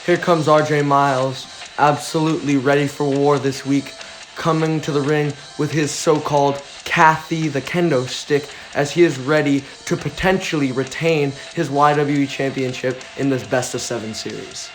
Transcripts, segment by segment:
Here comes RJ Miles, absolutely ready for war this week, coming to the ring with his so-called Kathy the Kendo Stick as he is ready to potentially retain his YWE Championship in this best of 7 series.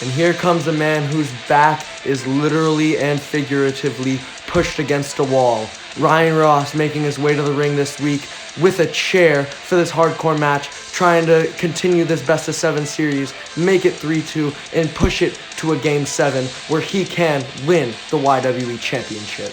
And here comes a man whose back is literally and figuratively pushed against a wall. Ryan Ross making his way to the ring this week with a chair for this hardcore match, trying to continue this best of 7 series, make it 3-2, and push it to a Game 7 where he can win the YWE Championship.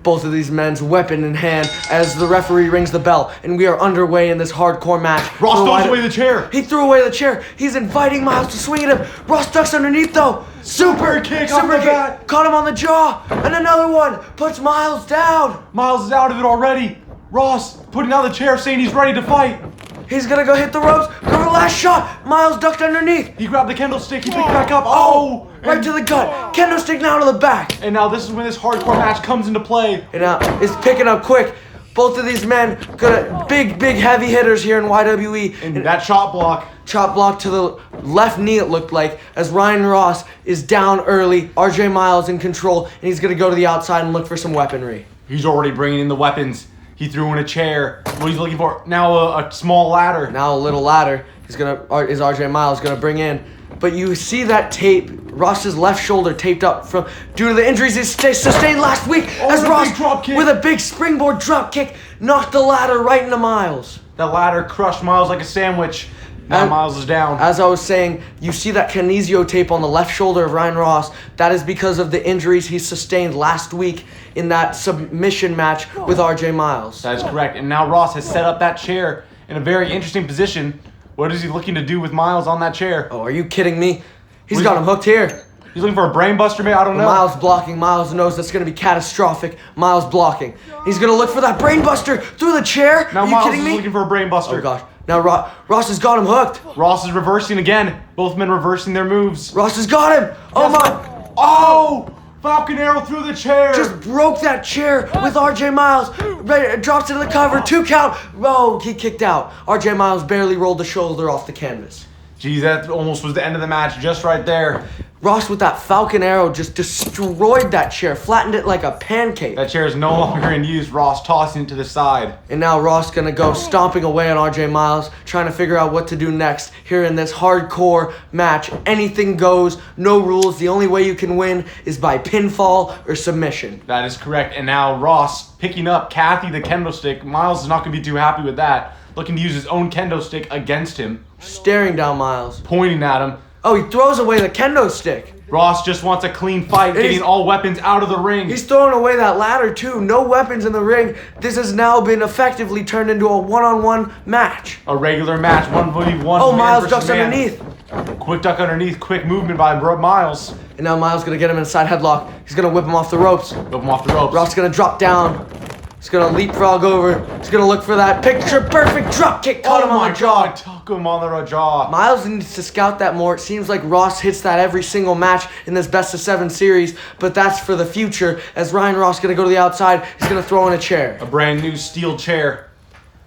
Both of these men's weapon in hand as the referee rings the bell, and we are underway in this hardcore match. Ross throws away the chair. He threw away the chair. He's inviting Miles to swing at him. Ross ducks underneath though. Super kick on the back. Caught him on the jaw, and another one puts Miles down. Miles is out of it already. Ross putting down the chair, saying he's ready to fight. He's gonna go hit the ropes. Go for the last shot. Miles ducked underneath. He grabbed the kendo stick. He picked it back up. Oh! Right to the gut. Kendo stick now to the back. And now this is when this hardcore match comes into play. And now it's picking up quick. Both of these men got big heavy hitters here in YWE. And that chop block. Chop block to the left knee, it looked like, as Ryan Ross is down early. RJ Miles in control, and he's gonna go to the outside and look for some weaponry. He's already bringing in the weapons. He threw in a chair. What he's looking for now, a small ladder. Now a little ladder. Is RJ Miles gonna bring in? But you see that tape, Ross's left shoulder taped up from due to the injuries he sustained last week. As Ross, with a big springboard drop kick, knocked the ladder right into Miles. That ladder crushed Miles like a sandwich. Now Miles is down. As I was saying, you see that kinesio tape on the left shoulder of Ryan Ross. That is because of the injuries he sustained last week in that submission match with RJ Miles. That is correct. And now Ross has set up that chair in a very interesting position. What is he looking to do with Miles on that chair? Oh, are you kidding me? He's got him hooked here. He's looking for a brain buster, man. I don't know. Miles blocking. Miles knows that's going to be catastrophic. Miles blocking. He's going to look for that brain buster through the chair. Now Are you Miles kidding is me? looking for a brain buster. Oh, gosh. Now Ross has got him hooked. Ross is reversing again. Both men reversing their moves. Ross has got him. Oh, my. Oh! Falcon arrow through the chair. Just broke that chair with RJ Miles. Drops into the cover. 2 count. Oh, he kicked out. RJ Miles barely rolled the shoulder off the canvas. Geez, that almost was the end of the match just right there. Ross with that Falcon arrow just destroyed that chair, flattened it like a pancake. That chair is no longer in use. Ross tossing it to the side. And now Ross gonna go stomping away on RJ Miles, trying to figure out what to do next here in this hardcore match. Anything goes, no rules. The only way you can win is by pinfall or submission. That is correct. And now Ross picking up Kathy the kendo stick. Miles is not going to be too happy with that. Looking to use his own kendo stick against him. Staring down Miles. Pointing at him. Oh, he throws away the kendo stick. Ross just wants a clean fight, getting all weapons out of the ring. He's throwing away that ladder too. No weapons in the ring. This has now been effectively turned into a one-on-one match. A regular match, 1v1. Oh, Miles ducks underneath. Quick duck underneath, quick movement by Miles. And now Miles gonna get him in a side headlock. He's gonna whip him off the ropes. Whip him off the ropes. Ross gonna drop down. He's gonna leapfrog over. He's gonna look for that picture-perfect drop kick. Caught him on the jaw. Took him on the jaw. Miles needs to scout that more. It seems like Ross hits that every single match in this best-of-7 series, but that's for the future. As Ryan Ross gonna go to the outside, he's gonna throw in a chair. A brand new steel chair.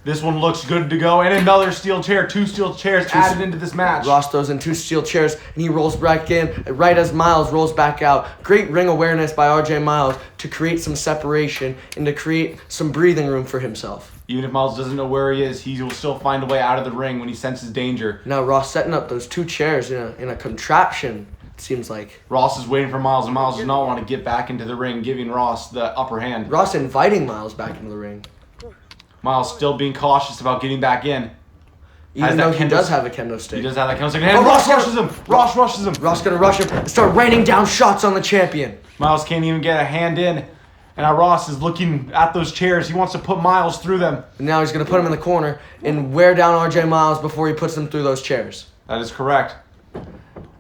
This one looks good to go. And another steel chair. 2 steel chairs added into this match. Ross throws in 2 steel chairs, and he rolls back in right as Miles rolls back out. Great ring awareness by RJ Miles to create some separation and to create some breathing room for himself. Even if Miles doesn't know where he is, he will still find a way out of the ring when he senses danger. Now Ross setting up those 2 chairs in a contraption, it seems like. Ross is waiting for Miles, and Miles does not want to get back into the ring, giving Ross the upper hand. Ross inviting Miles back into the ring. Miles still being cautious about getting back in. Even though he does have a kendo stick. He does have that kendo stick. And Ross rushes him. Ross rushes him. Ross gonna rush him and start raining down shots on the champion. Miles can't even get a hand in. And now Ross is looking at those chairs. He wants to put Miles through them. And now he's gonna put him in the corner and wear down RJ Miles before he puts him through those chairs. That is correct.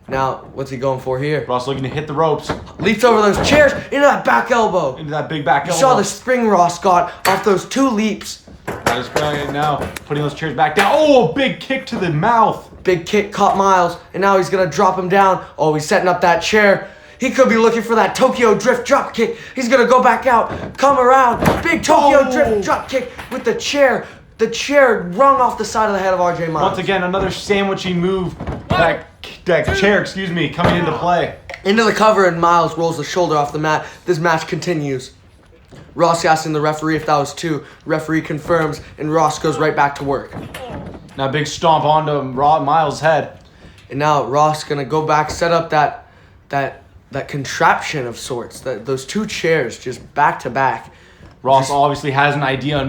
Now, what's he going for here? Ross looking to hit the ropes. Leaps over those chairs into that back elbow. Into that big back elbow. You saw the spring Ross got off those 2 leaps. That is brilliant. Now putting those chairs back down. Oh, a big kick to the mouth. Big kick caught Miles, and now he's gonna drop him down. Oh, he's setting up that chair. He could be looking for that Tokyo Drift drop kick. He's gonna go back out, come around. Big Tokyo Drift drop kick with the chair. The chair rung off the side of the head of RJ Miles. Once again, another sandwiching move. That chair, coming into play. Into the cover, and Miles rolls the shoulder off the mat. This match continues. Ross asking the referee if that was 2. Referee confirms, and Ross goes right back to work. Now big stomp onto Miles' head. And now Ross gonna go back, set up that contraption of sorts. Those 2 chairs just back to back. Ross obviously has an idea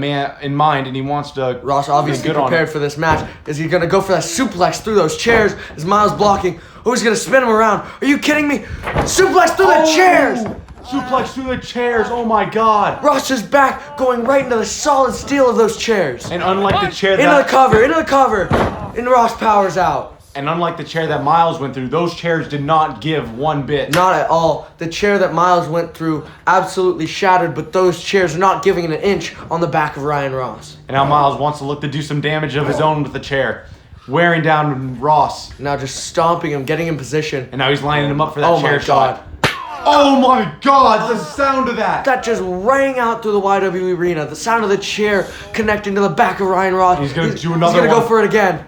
in mind, and he wants to. Ross obviously prepared for this match. Is he gonna go for that suplex through those chairs? Is Miles blocking? Oh, he's gonna spin him around. Are you kidding me? Suplex through the chairs! Suplex through the chairs. Oh my God! Ross is back, going right into the solid steel of those chairs. And unlike the chair into the cover, and Ross powers out. And unlike the chair that Miles went through, those chairs did not give one bit. Not at all. The chair that Miles went through absolutely shattered, but those chairs are not giving an inch on the back of Ryan Ross. And now Miles wants to look to do some damage of his own with the chair. Wearing down Ross. Now just stomping him, getting in position. And now he's lining him up for that chair shot. God. Oh my God, the sound of that. That just rang out through the YWE arena. The sound of the chair connecting to the back of Ryan Ross. He's going to do another one. He's going to go for it again.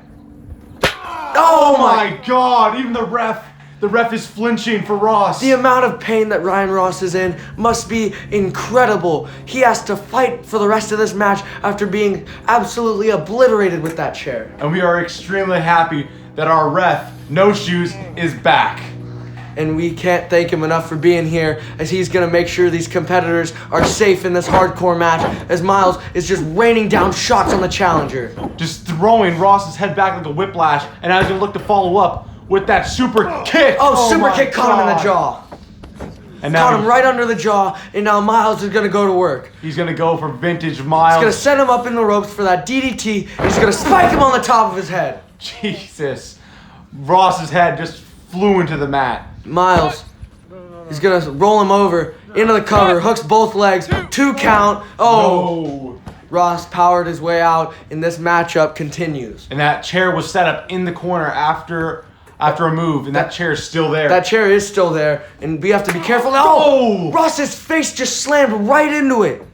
Oh my God, even the ref is flinching for Ross. The amount of pain that Ryan Ross is in must be incredible. He has to fight for the rest of this match after being absolutely obliterated with that chair. And we are extremely happy that our ref, No Shoes, is back. And we can't thank him enough for being here, as he's going to make sure these competitors are safe in this hardcore match, as Miles is just raining down shots on the challenger. Just throwing Ross's head back like a whiplash, and now he's going to look to follow up with that super kick. Oh, super kick caught him in the jaw. And now caught him right under the jaw, and now Miles is going to go to work. He's going to go for vintage Miles. He's going to set him up in the ropes for that DDT, and he's going to spike him on the top of his head. Jesus. Ross's head just flew into the mat. Miles, he's going to roll him over, into the cover, hooks both legs, 2 count. Oh, no. Ross powered his way out, and this matchup continues. And that chair was set up in the corner after after a move, and that chair is still there. That chair is still there, and we have to be careful. Oh! Ross's face just slammed right into it.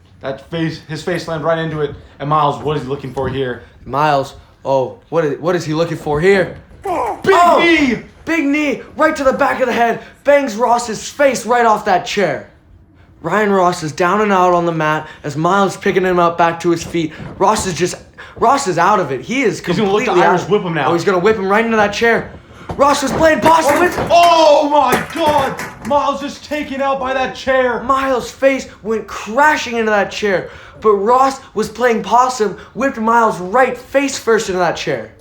His face slammed right into it. And Miles, what is he looking for here? Miles, what is he looking for here? Big knee! Big knee right to the back of the head, bangs Ross's face right off that chair. Ryan Ross is down and out on the mat as Miles picking him up back to his feet. Ross is out of it. He's gonna look to completely Irish out. whip him now. Oh, he's gonna whip him right into that chair. Ross was playing possum with. Oh my God! Miles just taken out by that chair. Miles' face went crashing into that chair, but Ross was playing possum, whipped Miles right face first into that chair.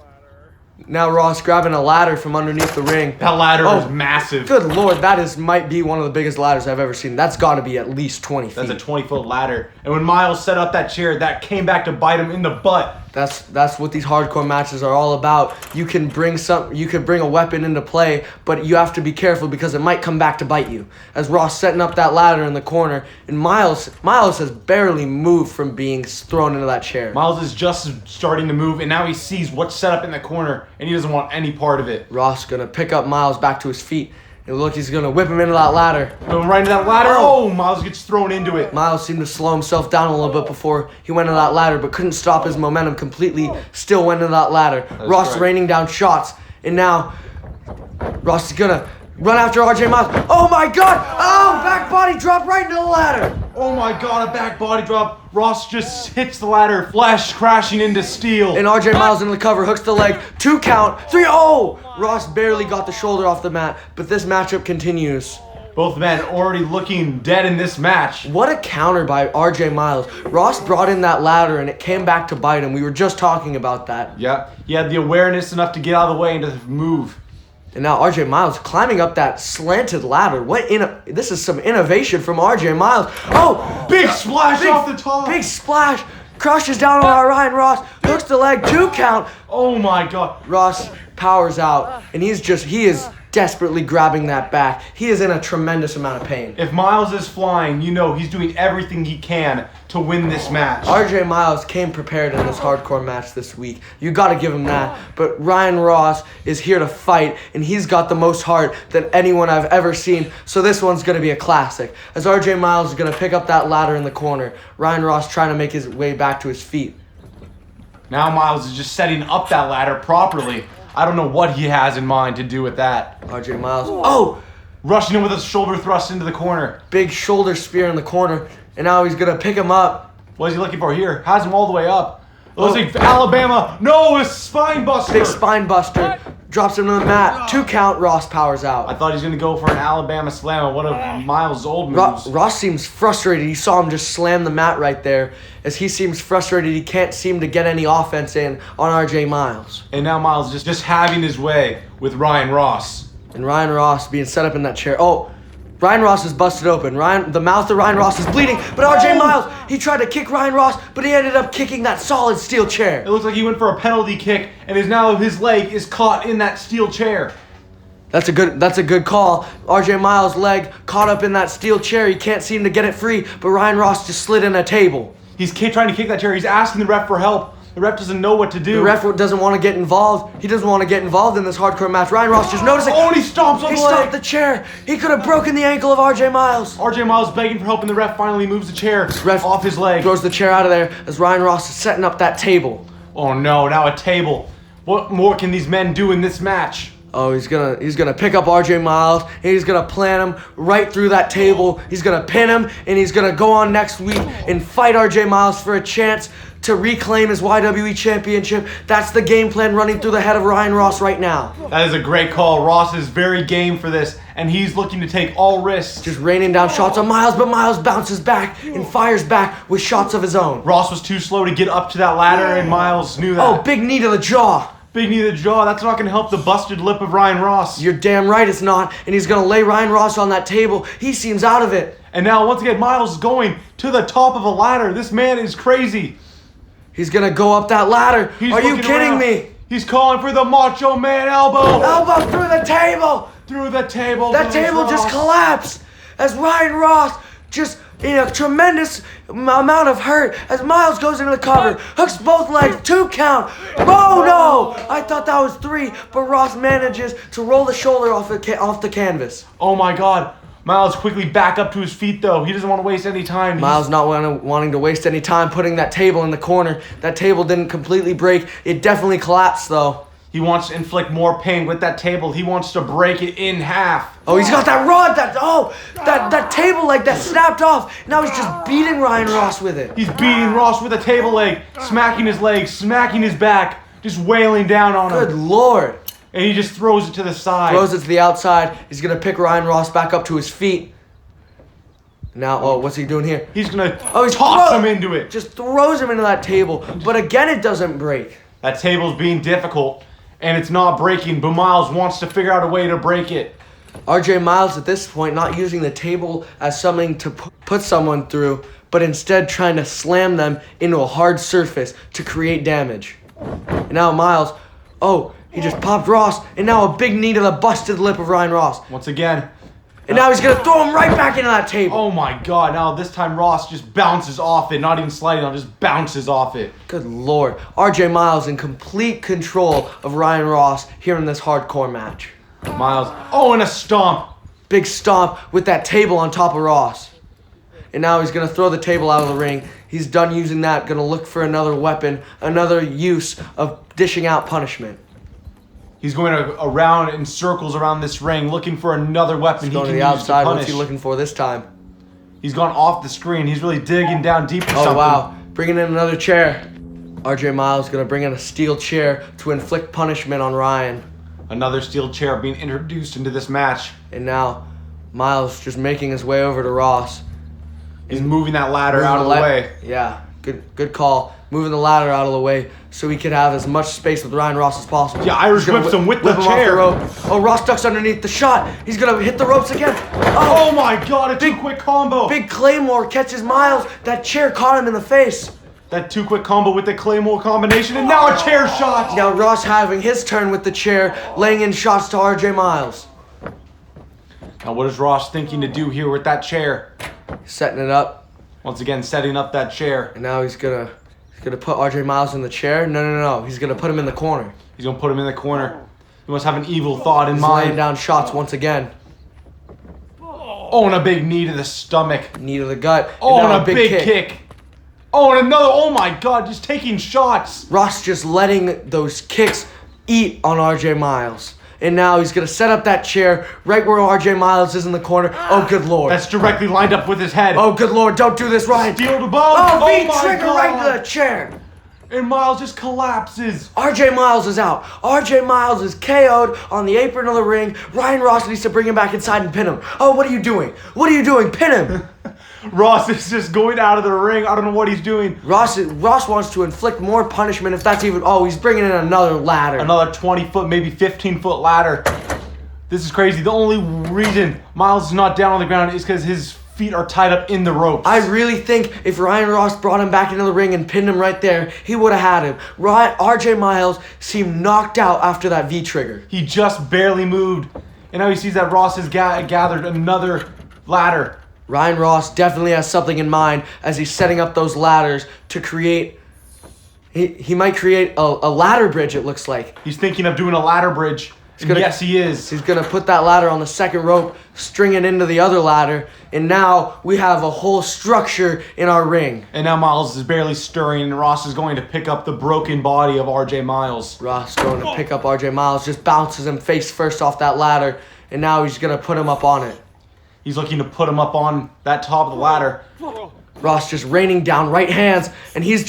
Now Ross grabbing a ladder from underneath the ring. That ladder is massive. Good Lord, might be one of the biggest ladders I've ever seen. That's got to be at least 20 feet. That's a 20-foot ladder. And when Miles set up that chair, that came back to bite him in the butt. That's what these hardcore matches are all about. You can bring a weapon into play, but you have to be careful because it might come back to bite you. As Ross setting up that ladder in the corner, and Miles has barely moved from being thrown into that chair. Miles is just starting to move, and now he sees what's set up in the corner, and he doesn't want any part of it. Ross gonna pick up Miles back to his feet. And look, he's gonna whip him into that ladder. Going right into that ladder. Oh, Miles gets thrown into it. Miles seemed to slow himself down a little bit before he went into that ladder, but couldn't stop his momentum completely. Still went into that ladder. Ross raining down shots, and now Ross is gonna run after RJ Miles. Oh my God! Oh, back body drop right into the ladder. Oh my God, a back body drop. Ross just hits the ladder, flash crashing into steel. And RJ Miles in the cover, hooks the leg, 2 count, 3, oh! Ross barely got the shoulder off the mat, but this matchup continues. Both men already looking dead in this match. What a counter by RJ Miles. Ross brought in that ladder and it came back to bite him. We were just talking about that. Yeah, he had the awareness enough to get out of the way and to move. And now RJ Miles climbing up that slanted ladder. This is some innovation from RJ Miles. Oh! Big splash off the top. Big splash. Crushes down on Ryan Ross. Hooks the leg. 2 count. Oh my God. Ross powers out. And he is desperately grabbing that back. He is in a tremendous amount of pain. If Miles is flying, you know he's doing everything he can to win this match. RJ Miles came prepared in this hardcore match this week. You got to give him that. But Ryan Ross is here to fight, and he's got the most heart than anyone I've ever seen. So this one's going to be a classic. As RJ Miles is going to pick up that ladder in the corner, Ryan Ross trying to make his way back to his feet. Now Miles is just setting up that ladder properly. I don't know what he has in mind to do with that. RJ Miles. Oh! Rushing in with a shoulder thrust into the corner. Big shoulder spear in the corner. And now he's going to pick him up. What is he looking for here? Has him all the way up. Looks like Alabama. No, a spine buster. Big spine buster. Drops him to the mat. 2 count. Ross powers out. I thought he was going to go for an Alabama slam. One of Miles' old moves. Ross seems frustrated. You saw him just slam the mat right there. As he seems frustrated, he can't seem to get any offense in on RJ Miles. And now Miles just having his way with Ryan Ross. And Ryan Ross being set up in that chair. Oh, Ryan Ross is busted open. The mouth of Ryan Ross is bleeding. But RJ Miles, he tried to kick Ryan Ross, but he ended up kicking that solid steel chair. It looks like he went for a penalty kick, and his leg is caught in that steel chair. That's a good call. RJ Miles' leg caught up in that steel chair. He can't seem to get it free, but Ryan Ross just slid in a table. He's trying to kick that chair. He's asking the ref for help. The ref doesn't know what to do. The ref doesn't want to get involved. He doesn't want to get involved in this hardcore match. Ryan Ross just noticing. Oh, and he stomps on the leg. He stopped the chair. He could have broken the ankle of RJ Miles. RJ Miles begging for help, and the ref finally moves the chair off his leg. Throws the chair out of there as Ryan Ross is setting up that table. Oh no, now a table. What more can these men do in this match? Oh, he's gonna pick up RJ Miles and he's gonna plant him right through that table. He's gonna pin him and he's gonna go on next week and fight RJ Miles for a chance to reclaim his YWE championship. That's the game plan running through the head of Ryan Ross right now. That is a great call. Ross is very game for this, and he's looking to take all risks. Just raining down shots on Miles, but Miles bounces back and fires back with shots of his own. Ross was too slow to get up to that ladder, and Miles knew that. Oh, big knee to the jaw. Big knee to the jaw. That's not going to help the busted lip of Ryan Ross. You're damn right it's not. And he's going to lay Ryan Ross on that table. He seems out of it. And now, once again, Miles is going to the top of a ladder. This man is crazy. He's going to go up that ladder. Are you kidding me? He's calling for the Macho Man elbow. Elbow through the table. Through the table. That table just collapsed as Ryan Ross just in a tremendous amount of hurt as Miles goes into the cover, hooks both legs, 2 count. Oh no! I thought that was 3, but Ross manages to roll the shoulder off the canvas. Oh my God. Miles quickly back up to his feet though. He doesn't want to waste any time. Miles not wanting to waste any time putting that table in the corner. That table didn't completely break. It definitely collapsed though. He wants to inflict more pain with that table. He wants to break it in half. Oh, he's got that rod. That table leg that snapped off. Now he's just beating Ryan Ross with it. He's beating Ross with a table leg, smacking his legs, smacking his back, just wailing down on him. Good Lord. And he just throws it to the side. Throws it to the outside. He's going to pick Ryan Ross back up to his feet. Now, what's he doing here? He's going to toss him into it. Just throws him into that table. But again, it doesn't break. That table's being difficult, and it's not breaking, but Miles wants to figure out a way to break it. RJ Miles, at this point, not using the table as something to put someone through, but instead trying to slam them into a hard surface to create damage. And now Miles, he just popped Ross, and now a big knee to the busted lip of Ryan Ross. Once again. And now he's going to throw him right back into that table. Oh my God, now this time Ross just bounces off it, not even sliding on, just bounces off it. Good Lord. RJ Miles in complete control of Ryan Ross here in this hardcore match. Miles, and a stomp. Big stomp with that table on top of Ross. And now he's going to throw the table out of the ring. He's done using that, going to look for another weapon, another use of dishing out punishment. He's going around in circles around this ring, looking for another weapon he can use to punish. Going to the outside. What's he looking for this time? He's gone off the screen. He's really digging down deep for something. Oh, wow. Bringing in another chair. RJ Miles going to bring in a steel chair to inflict punishment on Ryan. Another steel chair being introduced into this match. And now, Miles just making his way over to Ross. He's moving that ladder out of the way. Yeah, good call. Moving the ladder out of the way so he could have as much space with Ryan Ross as possible. Yeah, Irish whips him with the chair. Oh, Ross ducks underneath the shot. He's going to hit the ropes again. Oh my God, a two-quick combo. Big Claymore catches Miles. That chair caught him in the face. That two-quick combo with the Claymore combination, and now a chair shot. Now Ross having his turn with the chair, laying in shots to RJ Miles. Now what is Ross thinking to do here with that chair? Setting it up. Once again, setting up that chair. And now he's gonna put RJ Miles in the chair. No. He's gonna put him in the corner. He's gonna put him in the corner. He must have an evil thought in mind. Laying down shots once again. And a big knee to the stomach. Knee to the gut. And a big kick. And another. Oh my God, just taking shots. Ross just letting those kicks eat on RJ Miles. And now he's going to set up that chair right where RJ Miles is in the corner. Oh, good Lord. That's directly lined up with his head. Oh, good Lord. Don't do this, Ryan. Steel to bone. V-trigger right to the chair. And Miles just collapses. RJ Miles is out. RJ Miles is KO'd on the apron of the ring. Ryan Ross needs to bring him back inside and pin him. Oh, what are you doing? What are you doing? Pin him. Ross is just going out of the ring. I don't know what he's doing. Ross wants to inflict more punishment if that's even... Oh, he's bringing in another ladder. Another 20-foot, maybe 15-foot ladder. This is crazy. The only reason Miles is not down on the ground is because his feet are tied up in the ropes. I really think if Ryan Ross brought him back into the ring and pinned him right there, he would have had him. RJ Miles seemed knocked out after that V-trigger. He just barely moved. And now he sees that Ross has gathered another ladder. Ryan Ross definitely has something in mind as he's setting up those ladders to create... He might create a ladder bridge, it looks like. He's thinking of doing a ladder bridge. Yes, he is. He's going to put that ladder on the second rope, string it into the other ladder, and now we have a whole structure in our ring. And now Miles is barely stirring, and Ross is going to pick up the broken body of RJ Miles. Ross going to pick up RJ Miles, just bounces him face first off that ladder, and now he's going to put him up on it. He's looking to put him up on that top of the ladder. Ross just raining down right hands, and he's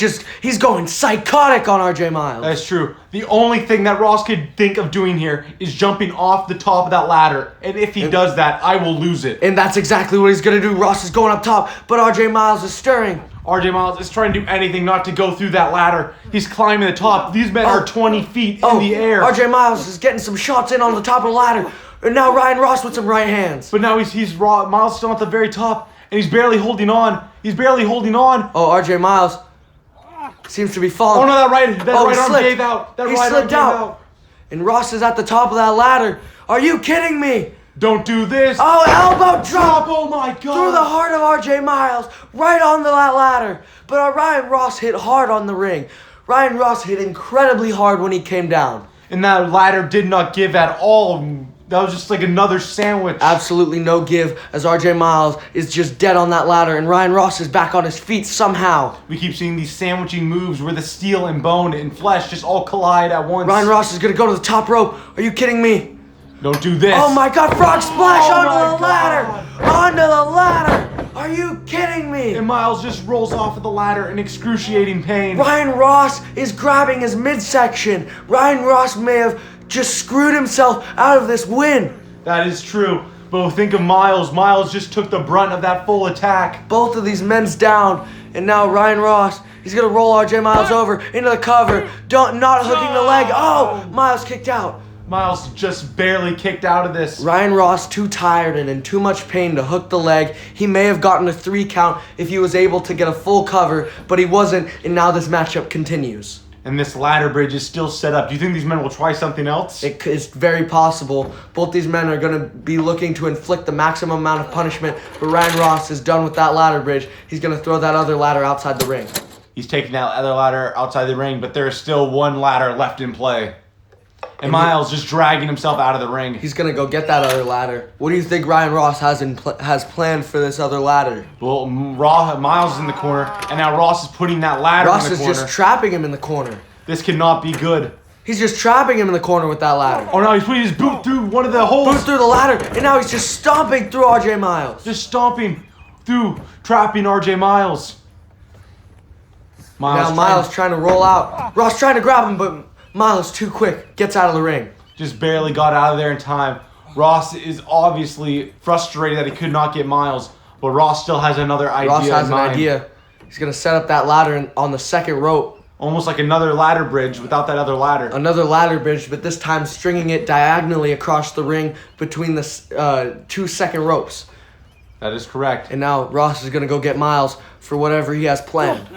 going psychotic on RJ Miles. That's true. The only thing that Ross could think of doing here is jumping off the top of that ladder. And if he does that, I will lose it. And that's exactly what he's going to do. Ross is going up top, but RJ Miles is stirring. RJ Miles is trying to do anything not to go through that ladder. He's climbing the top. These men are 20 feet in the air. RJ Miles is getting some shots in on the top of the ladder. And now Ryan Ross with some right hands. But now Miles still at the very top, and he's barely holding on. He's barely holding on. Oh, RJ Miles seems to be falling. Oh no, that right arm gave out. That he right slipped arm gave out. And Ross is at the top of that ladder. Are you kidding me? Don't do this. Oh, elbow drop! Oh my God. Through the heart of RJ Miles, right onto that ladder. But Ryan Ross hit hard on the ring. Ryan Ross hit incredibly hard when he came down. And that ladder did not give at all. That was just like another sandwich. Absolutely no give as RJ Miles is just dead on that ladder and Ryan Ross is back on his feet somehow. We keep seeing these sandwiching moves where the steel and bone and flesh just all collide at once. Ryan Ross is going to go to the top rope. Are you kidding me? Don't do this. Oh my God, frog splash onto my the ladder! Onto the ladder! Are you kidding me? And Miles just rolls off of the ladder in excruciating pain. Ryan Ross is grabbing his midsection. Ryan Ross may have just screwed himself out of this win. That is true. But think of Miles. Miles just took the brunt of that full attack. Both of these men's down, and now Ryan Ross, he's gonna roll RJ Miles over into the cover. Not hooking the leg. Oh, Miles kicked out. Miles just barely kicked out of this. Ryan Ross too tired and in too much pain to hook the leg. He may have gotten a 3 count if he was able to get a full cover, but he wasn't, and now this matchup continues. And this ladder bridge is still set up. Do you think these men will try something else? It's very possible. Both these men are going to be looking to inflict the maximum amount of punishment, but Ryan Ross is done with that ladder bridge. He's going to throw that other ladder outside the ring. He's taking that other ladder outside the ring, but there's still one ladder left in play. And Miles just dragging himself out of the ring. He's going to go get that other ladder. What do you think Ryan Ross has planned for this other ladder? Well, Miles is in the corner, and now Ross is putting that ladder Ross in the corner. is just trapping him in the corner. This cannot be good. He's just trapping him in the corner with that ladder. Oh no, he's putting his boot through one of the holes. Boot through the ladder, and now he's just stomping through RJ Miles. Just stomping through, trapping RJ Miles. Now Miles trying to roll out. Ross trying to grab him, but Miles too quick. Gets out of the ring. Just barely got out of there in time. Ross is obviously frustrated that he could not get Miles, but Ross still has another idea. Ross has an idea. He's going to set up that ladder on the second rope. Almost like another ladder bridge without that other ladder. Another ladder bridge, but this time stringing it diagonally across the ring between the 2 second ropes. That is correct. And now Ross is going to go get Miles for whatever he has planned.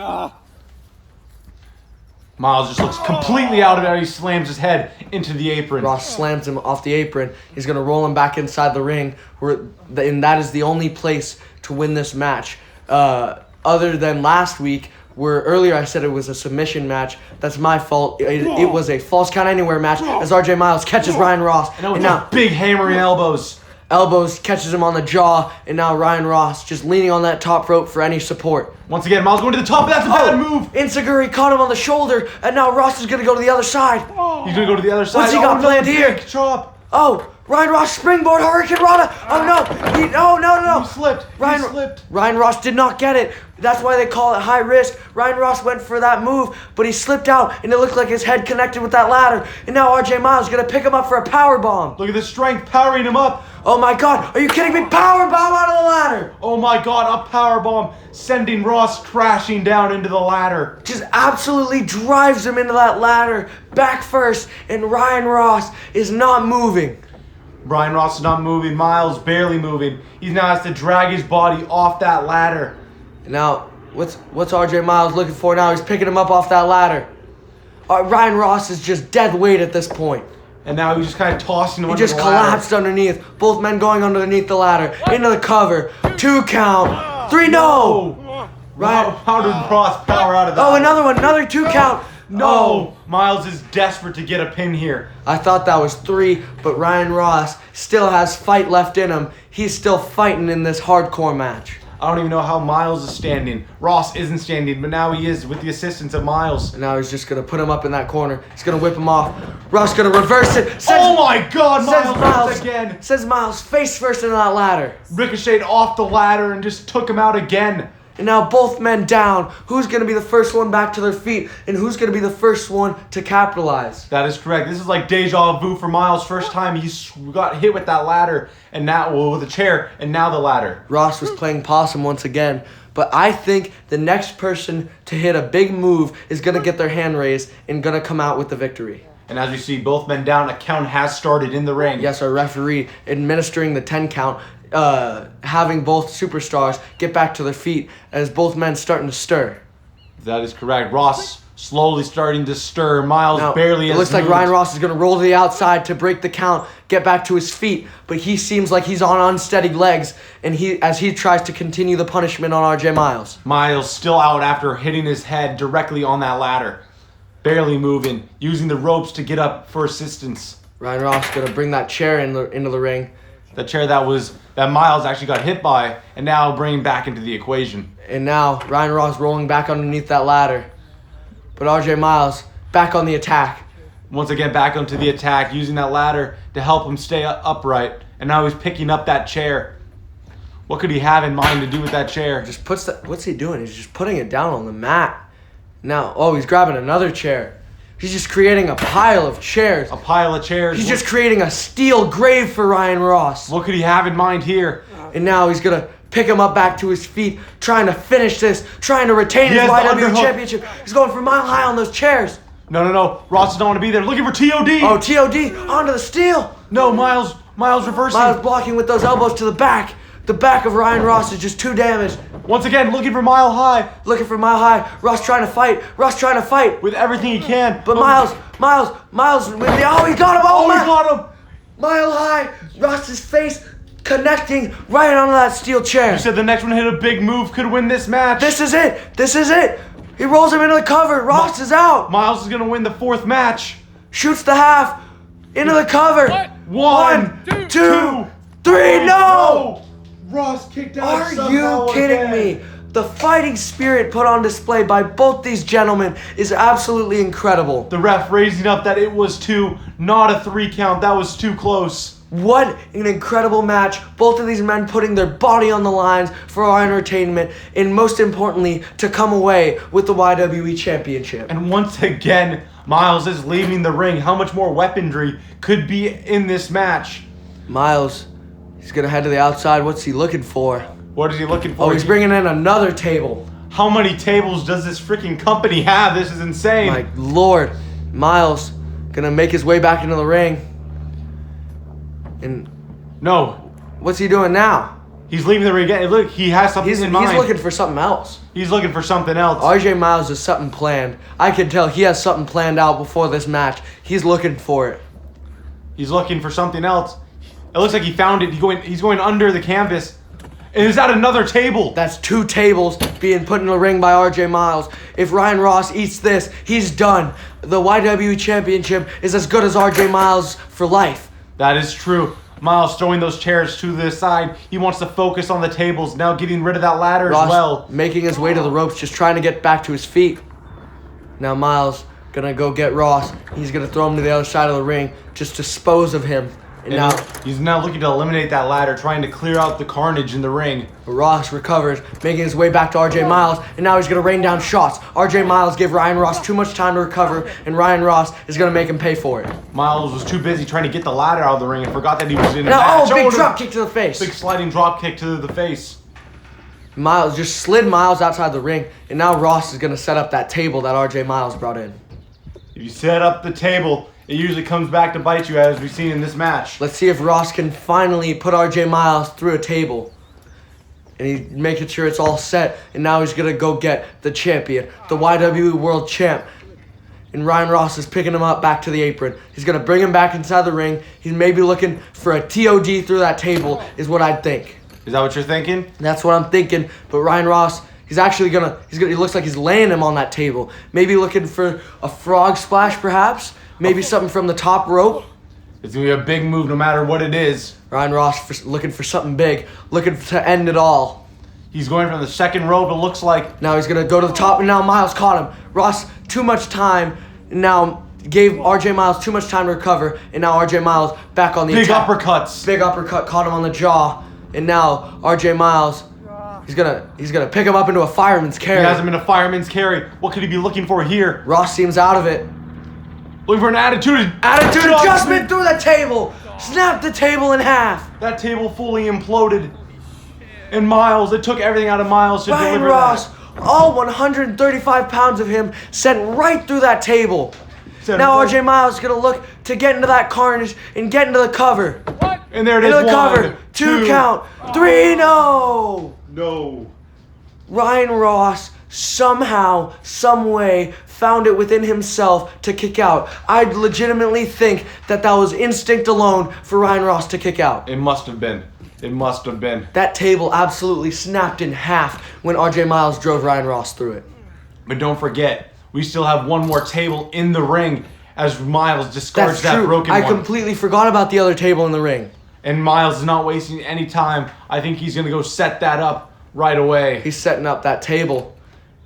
Miles just looks completely out of it. He slams his head into the apron. Ross slams him off the apron. He's going to roll him back inside the ring, and that is the only place to win this match. Other than last week, where earlier I said it was a submission match. That's my fault. It was a false count anywhere match as RJ Miles catches Ryan Ross. And now big hammering elbows. Elbows catches him on the jaw, and now Ryan Ross just leaning on that top rope for any support. Once again, Miles going to the top, but that's a bad move. Enziguri caught him on the shoulder, and now Ross is going to go to the other side. He's going to go to the other side. What's he got planned here? Chop. Oh, Ryan Ross springboard Hurricane Rana. Oh no. He slipped. Ryan Ross did not get it. That's why they call it high risk. Ryan Ross went for that move, but he slipped out, and it looked like his head connected with that ladder. And now RJ Miles is going to pick him up for a power bomb. Look at the strength powering him up. Oh my God, are you kidding me? Power bomb out of the ladder. Oh my God, a power bomb sending Ross crashing down into the ladder. Just absolutely drives him into that ladder, back first, and Ryan Ross is not moving. Ryan Ross is not moving, Miles barely moving. He now has to drag his body off that ladder. Now, what's RJ Miles looking for now? He's picking him up off that ladder. Ryan Ross is just dead weight at this point. And now he's just kind of tossing him He under just the ladder. collapsed underneath. Both men going underneath the ladder. Into the cover. 2 count. 3, no! Ryan, how did Ross power out of that? Oh, another one. Another 2 count. No! Oh. Miles is desperate to get a pin here. I thought that was 3, but Ryan Ross still has fight left in him. He's still fighting in this hardcore match. I don't even know how Miles is standing. Ross isn't standing, but now he is with the assistance of Miles. And now he's just going to put him up in that corner. He's going to whip him off. Ross going to reverse it. Oh my God, Miles again. Sends Miles face first into that ladder. Ricocheted off the ladder and just took him out again. And now both men down. Who's going to be the first one back to their feet? And who's going to be the first one to capitalize? That is correct. This is like deja vu for Miles. First time he's got hit with that ladder, and now with a chair, and now the ladder. Ross was playing possum once again. But I think the next person to hit a big move is going to get their hand raised and going to come out with the victory. And as we see both men down, a count has started in the ring. Yes, our referee administering the 10 count. Having both superstars get back to their feet as both men starting to stir. That is correct. Ross slowly starting to stir. Miles Now, barely it has looks like moved. Ryan Ross is going to roll to the outside to break the count, get back to his feet, but he seems like he's on unsteady legs, and as he tries to continue the punishment on RJ Miles. Miles still out after hitting his head directly on that ladder. Barely moving, using the ropes to get up for assistance. Ryan Ross gonna bring that chair into the ring. The chair that Miles actually got hit by, and now bringing back into the equation. And now Ryan Ross rolling back underneath that ladder. But RJ Miles back on the attack. Once again back onto the attack, using that ladder to help him stay upright. And now he's picking up that chair. What could he have in mind to do with that chair? Just what's he doing? He's just putting it down on the mat. Now, he's grabbing another chair. He's just creating a pile of chairs. A pile of chairs. He's just creating a steel grave for Ryan Ross. What could he have in mind here? And now he's going to pick him up back to his feet, trying to finish this, trying to retain his YWE championship. He's going for mile high on those chairs. No. Ross doesn't want to be there. Looking for TOD. Oh, TOD onto the steel. No, Miles reversing. Miles blocking with those elbows to the back. The back of Ryan Ross is just too damaged. Once again, looking for Mile High. Looking for Mile High. Ross trying to fight. With everything he can. But Miles, he got him. He got him. Mile High. Ross's face connecting right onto that steel chair. You said the next one hit a big move, could win this match. This is it. He rolls him into the cover. Ross is out. Miles is going to win the fourth match. Shoots the half. Into the cover. One, two, three. No! Ross kicked out. Are you kidding me? The fighting spirit put on display by both these gentlemen is absolutely incredible. The ref raising up that it was 2, not a 3 count. That was too close. What an incredible match. Both of these men putting their body on the lines for our entertainment, and most importantly, to come away with the YWE Championship. And once again, Miles is leaving the ring. How much more weaponry could be in this match? Miles, he's going to head to the outside. What's he looking for? What is he looking for? He's bringing in another table. How many tables does this freaking company have? This is insane. My Lord. Miles going to make his way back into the ring. And no. What's he doing now? He's leaving the ring again. Look, he has something in mind. He's looking for something else. He's looking for something else. RJ Miles has something planned. I can tell he has something planned out before this match. He's looking for it. He's looking for something else. It looks like he found it. He's going under the canvas. And is that another table? That's 2 tables being put in the ring by RJ Miles. If Ryan Ross eats this, he's done. The YWE Championship is as good as RJ Miles for life. That is true. Miles throwing those chairs to the side. He wants to focus on the tables. Now getting rid of that ladder Ross as well. Making his way to the ropes, just trying to get back to his feet. Now Miles gonna go get Ross. He's gonna throw him to the other side of the ring, just dispose of him. And now he's looking to eliminate that ladder, trying to clear out the carnage in the ring. Ross recovers, making his way back to RJ Miles, and now he's going to rain down shots. RJ Miles gave Ryan Ross too much time to recover, and Ryan Ross is going to make him pay for it. Miles was too busy trying to get the ladder out of the ring and forgot that he was in a match. Big drop kick to the face. Big sliding drop kick to the face. Miles just slid Miles outside the ring, and now Ross is going to set up that table that RJ Miles brought in. If you set up the table, it usually comes back to bite you, as we've seen in this match. Let's see if Ross can finally put RJ Miles through a table. And he's making sure it's all set. And now he's going to go get the champion, the YWE World Champ. And Ryan Ross is picking him up back to the apron. He's going to bring him back inside the ring. He's maybe looking for a TOD through that table, is what I'd think. Is that what you're thinking? That's what I'm thinking. But Ryan Ross, he looks like he's laying him on that table. Maybe looking for a frog splash, perhaps. Maybe something from the top rope. It's going to be a big move no matter what it is. Ryan Ross looking for something big. Looking to end it all. He's going from the second rope, it looks like. Now he's going to go to the top, and now Miles caught him. Ross, too much time. And now gave RJ Miles too much time to recover. And now RJ Miles back on the attack. Big uppercuts. Big uppercut, caught him on the jaw. And now RJ Miles, he's gonna pick him up into a fireman's carry. He has him in a fireman's carry. What could he be looking for here? Ross seems out of it. Looking for an attitude adjustment through the table. Snap the table in half. That table fully imploded. And Miles, it took everything out of Miles to Ryan deliver Ross, that. all 135 pounds of him sent right through that table. Now RJ Miles is going to look to get into that carnage and get into the cover. And there it is. Into the cover. 2 count. 3, no. No. Ryan Ross somehow, some way, found it within himself to kick out. I legitimately think that was instinct alone for Ryan Ross to kick out. It must have been. It must have been. That table absolutely snapped in half when RJ Miles drove Ryan Ross through it. But don't forget, we still have one more table in the ring as Miles discards that broken one. I completely forgot about the other table in the ring. And Miles is not wasting any time. I think he's going to go set that up right away. He's setting up that table.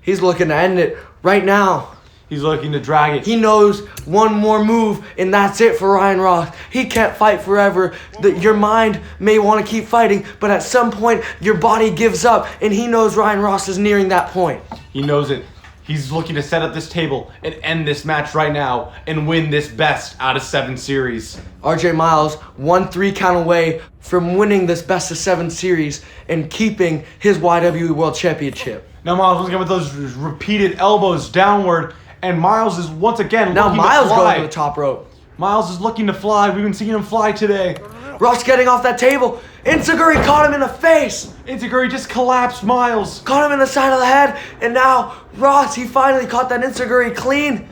He's looking to end it right now. He's looking to drag it. He knows one more move, and that's it for Ryan Ross. He can't fight forever. Your mind may want to keep fighting, but at some point, your body gives up, and he knows Ryan Ross is nearing that point. He knows it. He's looking to set up this table and end this match right now and win this best out of 7 series. RJ Miles 1-3 count away from winning this best of 7 series and keeping his YWE World Championship. Now Miles was going with those repeated elbows downward, and Miles is once again now looking Miles to fly. goes to the top rope. Miles is looking to fly. We've been seeing him fly today. Ross getting off that table. Enzuigiri caught him in the face. Enzuigiri just collapsed Miles. Caught him in the side of the head. And now Ross, he finally caught that Enzuigiri clean.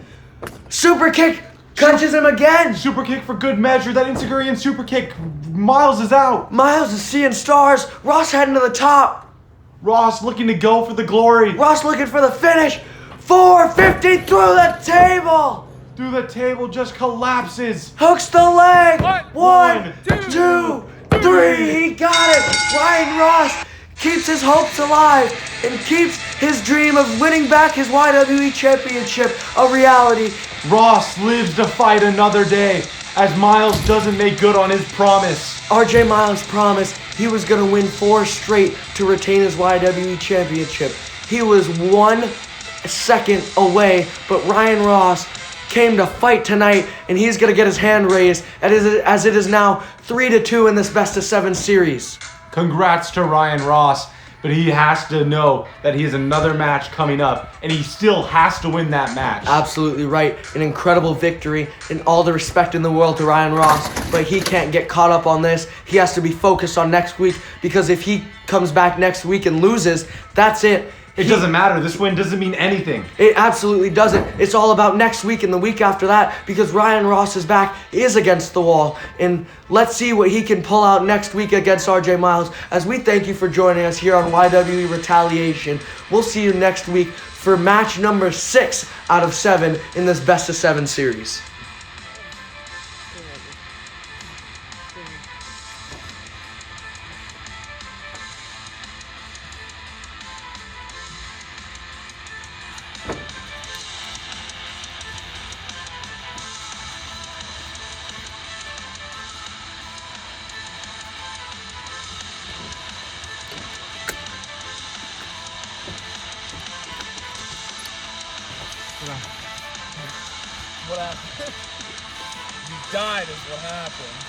Super kick. Catches him again. Super kick for good measure. That Enzuigiri and super kick. Miles is out. Miles is seeing stars. Ross heading to the top. Ross looking to go for the glory. Ross looking for the finish. 450 through the table. Through the table, just collapses. Hooks the leg. One, two, three. He got it. Ryan Ross keeps his hopes alive and keeps his dream of winning back his YWE Championship a reality. Ross lives to fight another day as Miles doesn't make good on his promise. RJ Miles promised he was going to win 4 straight to retain his YWE Championship. He was 1 second away, but Ryan Ross came to fight tonight, and he's going to get his hand raised as it is now 3-2 in this best of 7 series. Congrats to Ryan Ross, but he has to know that he has another match coming up, and he still has to win that match. Absolutely right. An incredible victory, and all the respect in the world to Ryan Ross, but he can't get caught up on this. He has to be focused on next week, because if he comes back next week and loses, that's it. It doesn't matter. This win doesn't mean anything. It absolutely doesn't. It's all about next week and the week after that, because Ryan Ross's back is against the wall. And let's see what he can pull out next week against RJ Miles. As we thank you for joining us here on YWE Retaliation. We'll see you next week for match number 6 out of 7 in this best of 7 series. What happened? You died is what happened.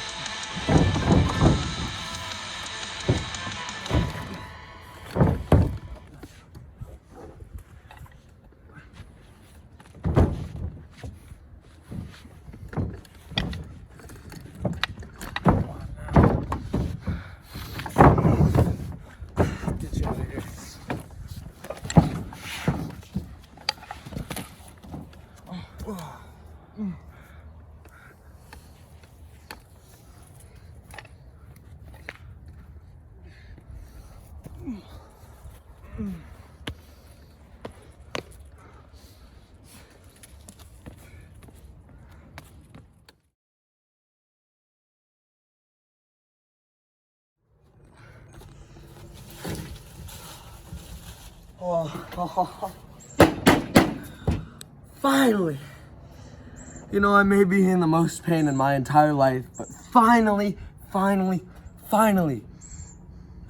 Get you out of here. Finally. You know, I may be in the most pain in my entire life, but finally, I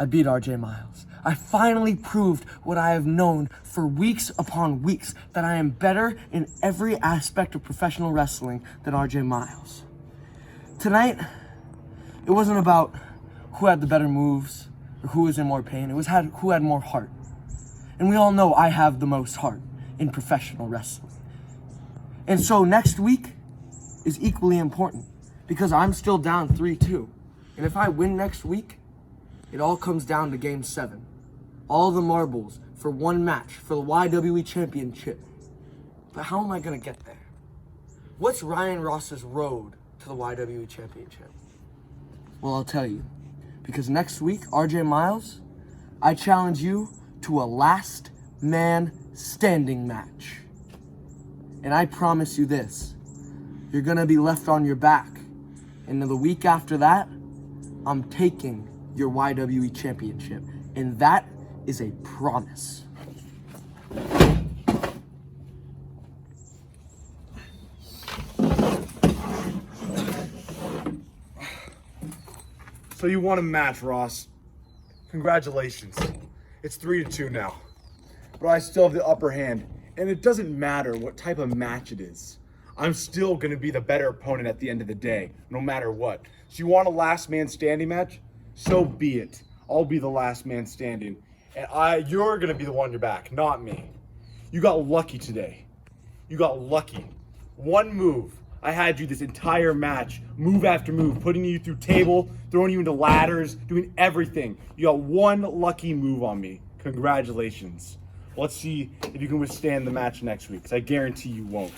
beat RJ Miles. I finally proved what I have known for weeks upon weeks, that I am better in every aspect of professional wrestling than RJ Miles. Tonight, it wasn't about who had the better moves or who was in more pain. It was who had more heart. And we all know I have the most heart in professional wrestling. And so next week is equally important because I'm still down 3-2. And if I win next week, it all comes down to game 7. All the marbles for one match for the YWE Championship. But how am I gonna get there? What's Ryan Ross's road to the YWE Championship? Well, I'll tell you. Because next week, RJ Miles, I challenge you to a last man standing match. And I promise you this, you're gonna be left on your back. And then the week after that, I'm taking your YWE Championship. And that is a promise. So you won a match, Ross. Congratulations. It's 3-2 now. But I still have the upper hand. And it doesn't matter what type of match it is. I'm still going to be the better opponent at the end of the day, no matter what. So you want a last man standing match? So be it. I'll be the last man standing. And you're going to be the one on your back, not me. You got lucky today. You got lucky. One move. I had you this entire match, move after move, putting you through table, throwing you into ladders, doing everything. You got one lucky move on me. Congratulations. Let's see if you can withstand the match next week, because I guarantee you won't.